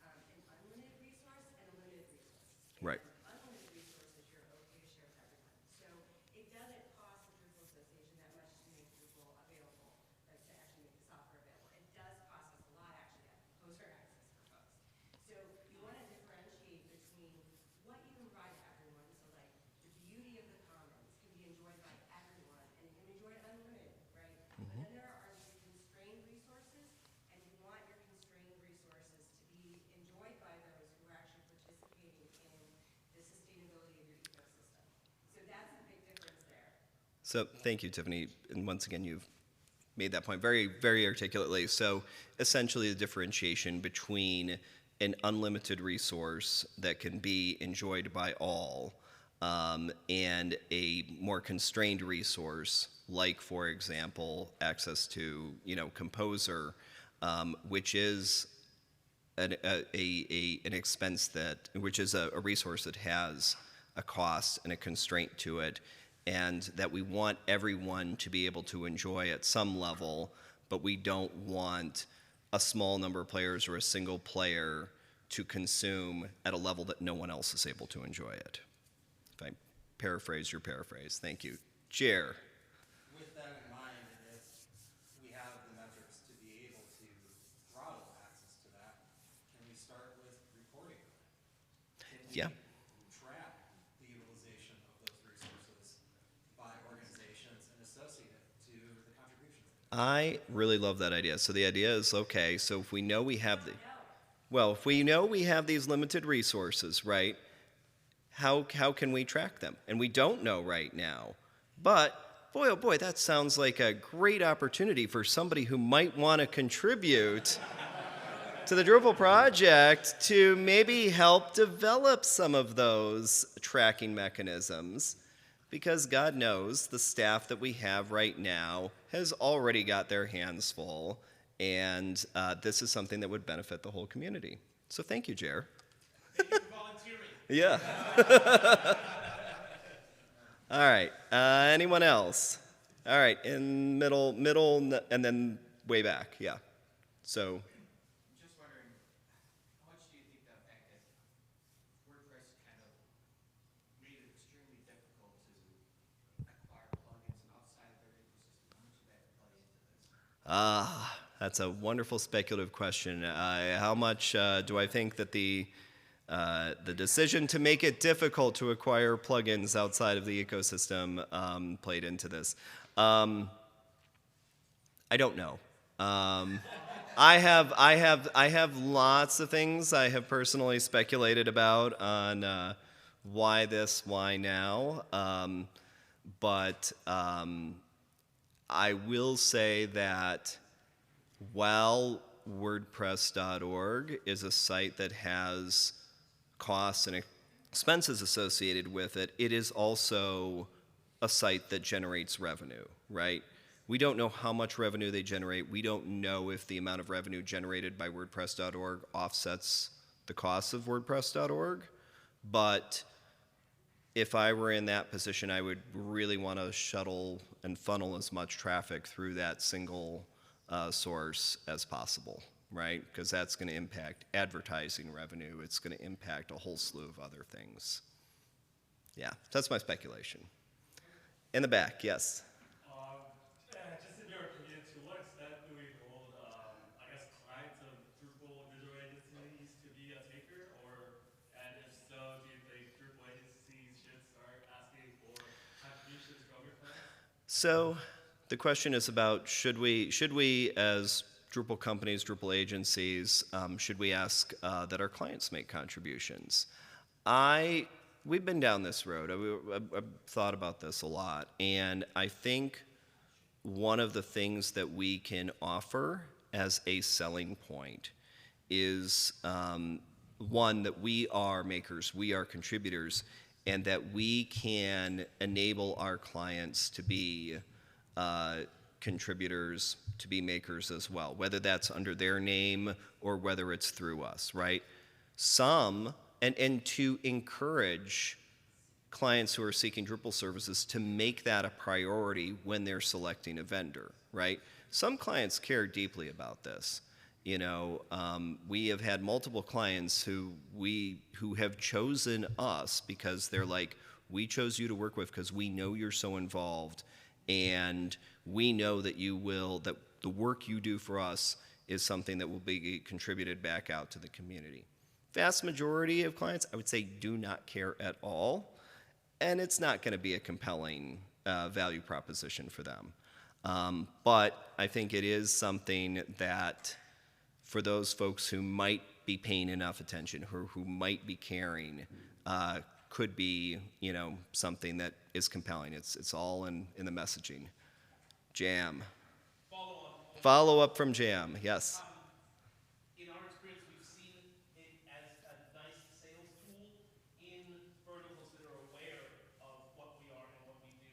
an unlimited resource and a limited resource. Right. Unlimited resources, you're okay to share with everyone. So it doesn't cost the Drupal Association that much to make Drupal available, like to actually make the software available. It does cost us a lot actually to have composer access for folks. So you want to differentiate between what you can provide to everyone. So like the beauty of the commons can be enjoyed by everyone and it can be enjoyed unlimited, right? But then there are these constrained resources, and you want your constrained resources to be enjoyed by those who are actually participating in the sustainability of your ecosystem. So that's a big difference there. So thank you, Tiffany. And once again, you've made that point very, very articulately. So essentially the differentiation between an unlimited resource that can be enjoyed by all and a more constrained resource, like, for example, access to, Composer, which is an expense which is a resource that has a cost and a constraint to it, and that we want everyone to be able to enjoy at some level, but we don't want a small number of players or a single player to consume at a level that no one else is able to enjoy it. If I paraphrase your paraphrase, thank you. Jer. With Yeah. track the utilization of those resources by organizations and associate it to the contributions. I really love that idea. So the idea is, okay, so if we know we have if we know we have these limited resources, right? How can we track them? And we don't know right now. But boy, oh boy, that sounds like a great opportunity for somebody who might want to contribute to the Drupal project to maybe help develop some of those tracking mechanisms. Because God knows the staff that we have right now has already got their hands full, and this is something that would benefit the whole community. So thank you, Jer. Thank you for volunteering. Yeah. All right. Anyone else? All right. In middle, and then way back. Yeah. So. I'm just wondering, how much do you think the fact that WordPress kind of made it extremely difficult to acquire plugins outside of their ecosystem, how much did that play into this? That's a wonderful speculative question. How much do I think that the decision to make it difficult to acquire plugins outside of the ecosystem played into this? I don't know. I have lots of things I have personally speculated about on why this, why now. But I will say that while WordPress.org is a site that has costs and expenses associated with it, it is also a site that generates revenue, right? We don't know how much revenue they generate. We don't know if the amount of revenue generated by WordPress.org offsets the costs of WordPress.org. But if I were in that position, I would really want to shuttle and funnel as much traffic through that single source as possible, right? Because that's going to impact advertising revenue. It's going to impact a whole slew of other things. Yeah, that's my speculation. In the back, yes. Just in your opinion, to what extent do we hold, clients of Drupal digital agencies to be a taker? And if so, do you think Drupal agencies should start asking for contributions from your clients? So the question is about should we as Drupal companies, Drupal agencies, should we ask that our clients make contributions? We've been down this road. I've thought about this a lot, and I think one of the things that we can offer as a selling point is one, that we are makers, we are contributors, and that we can enable our clients to be contributors, to be makers as well, whether that's under their name or whether it's through us, right? And to encourage clients who are seeking Drupal services to make that a priority when they're selecting a vendor, right? Some clients care deeply about this. You know, we have had multiple clients who have chosen us because they're like, we chose you to work with because we know you're so involved, and we know that that the work you do for us is something that will be contributed back out to the community. Vast majority of clients, I would say, do not care at all, and it's not going to be a compelling value proposition for them. But I think it is something that, for those folks who might be paying enough attention, who might be caring, could be, something that is compelling. It's all in the messaging. Jam. Follow up from Jam. Yes. In our experience, we've seen it as a nice sales tool in verticals that are aware of what we are and what we do.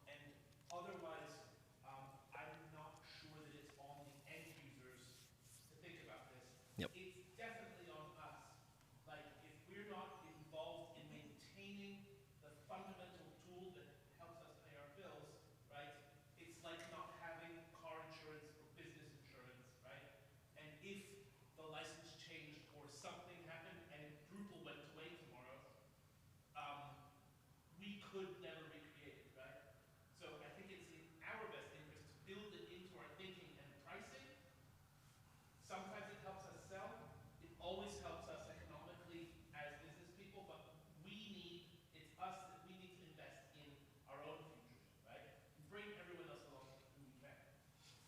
And otherwise, I'm not sure that it's on the end users to think about this. Yep. It's definitely on us. Like, if we're not involved in maintaining the fundamental tool that helps us pay our bills, right? It's like not having car insurance or business insurance, right?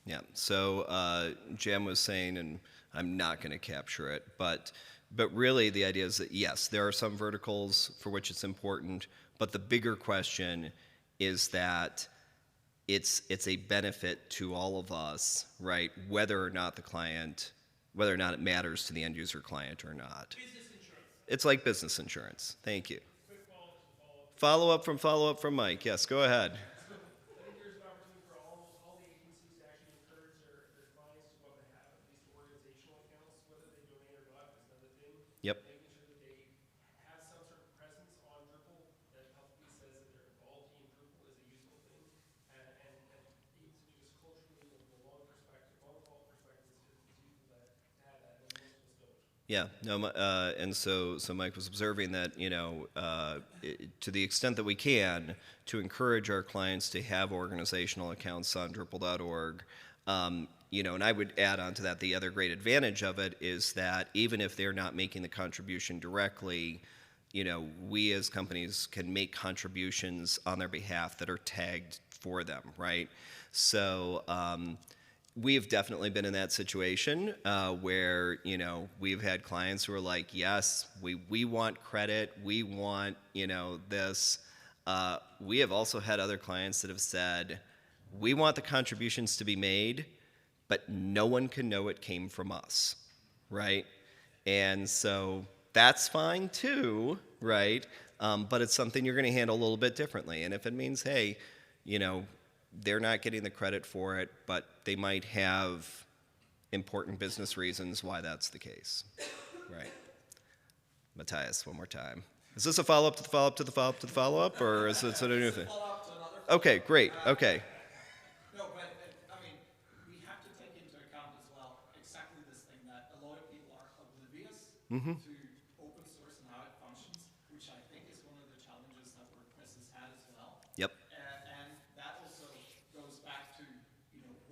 Yeah. So Jam was saying, and I'm not going to capture it, but really the idea is that yes, there are some verticals for which it's important, but the bigger question is that it's a benefit to all of us, right? Whether or not it matters to the end user client or not. Business insurance. It's like business insurance. Thank you. Quick follow-up to follow-up. Follow up from Mike. Yes, go ahead. I think there's an opportunity for all the agencies to actually encourage their clients to go up and have at least organizational accounts, whether they donate or not is another thing. Yep. Making sure that they have some sort of presence on Drupal that publicly says that they're involved in Drupal is a useful thing. And even to just culturally, from a long perspective, long haul perspective, it's useful to have that, and most of us don't. Yeah, no, and so Mike was observing that, to the extent that we can, to encourage our clients to have organizational accounts on Drupal.org, and I would add on to that the other great advantage of it is that even if they're not making the contribution directly, we as companies can make contributions on their behalf that are tagged for them, right? So, we've definitely been in that situation where we've had clients who are like, yes, we want credit, we want this. We have also had other clients that have said, we want the contributions to be made, but no one can know it came from us, right? And so that's fine too, right? But it's something you're going to handle a little bit differently. And if it means, hey, they're not getting the credit for it, but they might have important business reasons why that's the case, right? Matthias, one more time. Is this a follow-up to the follow-up to the follow-up to the follow-up, or is it sort of a new thing? Follow-up to another Okay, great, okay. No, but I mean, we have to take into account as well exactly this thing that a lot of people are oblivious to open source and how it functions, which I think is one of the challenges that WordPress has had as well. Yep. And that also goes back to,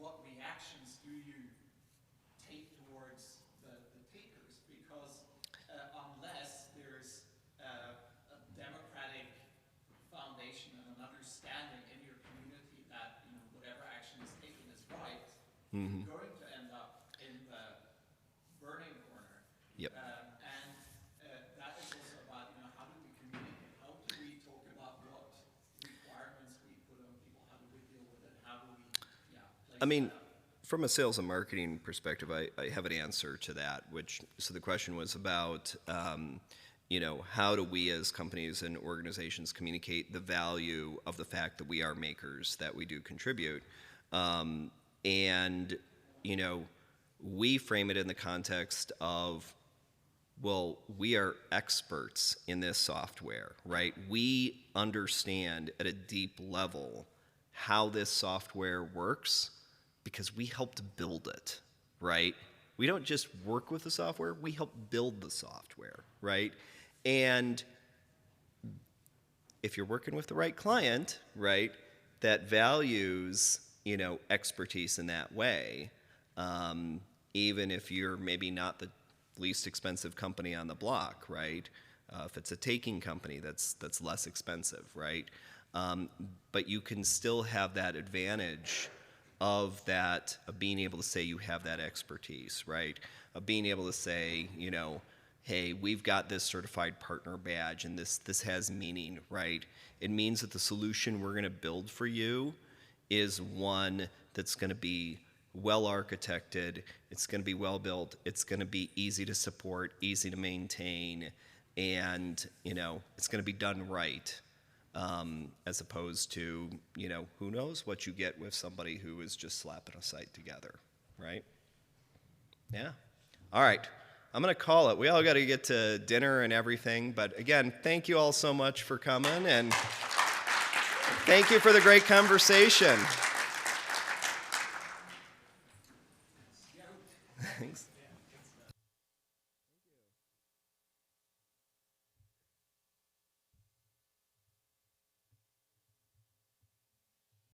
what reactions do you take towards the takers? Because unless there's a democratic foundation and an understanding in your community that whatever action is taken is right, you're going to end up in the burning corner. Yep. And that is also about how do we communicate? How do we talk about what requirements we put on people? How do we deal with it? How do we I mean, from a sales and marketing perspective, I have an answer to that, so the question was about, how do we as companies and organizations communicate the value of the fact that we are makers, that we do contribute. And, we frame it in the context of, well, we are experts in this software, right? We understand at a deep level how this software works because we helped build it, right? We don't just work with the software, we help build the software, right? And if you're working with the right client, right, that values, expertise in that way, even if you're maybe not the least expensive company on the block, right? If it's a taking company, that's less expensive, right? But you can still have that advantage of being able to say you have that expertise, right? Of being able to say, hey, we've got this certified partner badge and this has meaning, right? It means that the solution we're going to build for you is one that's going to be well architected, it's going to be well built, it's going to be easy to support, easy to maintain, and it's going to be done right, as opposed to who knows what you get with somebody who is just slapping a site together, right? Yeah. All right. I'm going to call it. We all got to get to dinner and everything, but again, thank you all so much for coming, and thank you for the great conversation. Thanks.